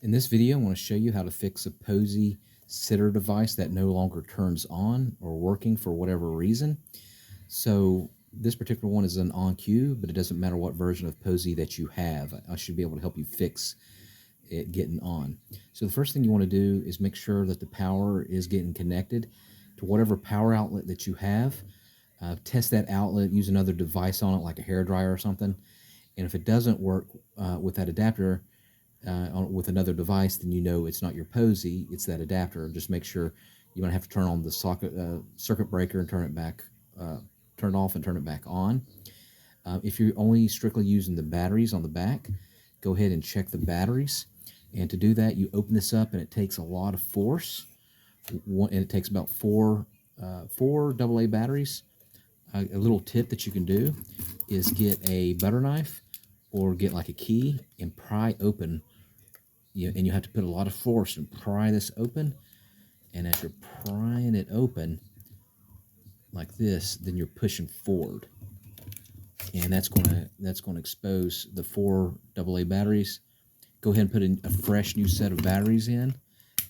In this video, I want to show you how to fix a Posey Sitter device that no longer turns on or working for whatever reason. So this particular one is an on cue, but it doesn't matter what version of Posey that you have. I should be able to help you fix it getting on. So the first thing you want to do is make sure that the power is getting connected to whatever power outlet that you have. Test that outlet, use another device on it like a hairdryer or something. And if it doesn't work with that adapter, with another device, then you know it's not your Posey, it's that adapter. Just make sure you're going to have to turn on the circuit breaker and turn it off and turn it back on. If you're only strictly using the batteries on the back, go ahead and check the batteries. And to do that, you open this up, and it takes a lot of force. And it takes about four AA batteries. A little tip that you can do is get a butter knife or get like a key and pry open. And you have to put a lot of force and pry this open. And as you're prying it open like this, then you're pushing forward. And that's going to expose the 4 AA batteries. Go ahead and put in a fresh new set of batteries in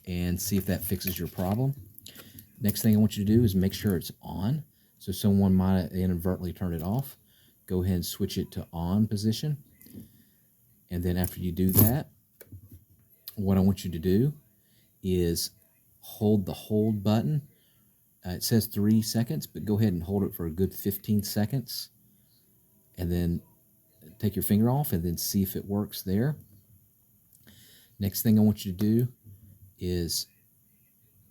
and see if that fixes your problem. Next thing I want you to do is make sure it's on. So someone might have inadvertently turned it off. Go ahead and switch it to on position. And then after you do that, what I want you to do is hold the hold button. It says 3 seconds, but go ahead and hold it for a good 15 seconds. And then take your finger off and then see if it works there. Next thing I want you to do is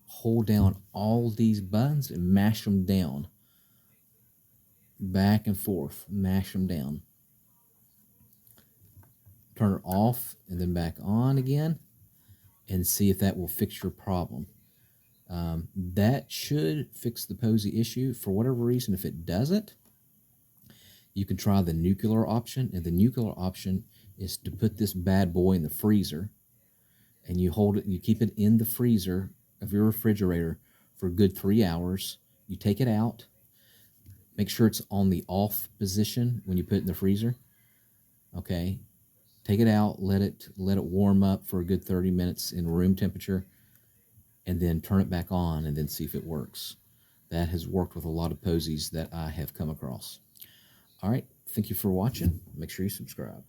hold down all these buttons and mash them down. Back and forth, mash them down. Turn it off and then back on again and see if that will fix your problem. That should fix the Posey issue. For whatever reason, if it doesn't, you can try the nuclear option. And the nuclear option is to put this bad boy in the freezer, and you hold it, you keep it in the freezer of your refrigerator for a good 3 hours. You take it out. Make sure it's on the off position when you put it in the freezer. Okay. Take it out, let it warm up for a good 30 minutes in room temperature, and then turn it back on and then see if it works. That has worked with a lot of Poseys that I have come across. All right, thank you for watching. Make sure you subscribe.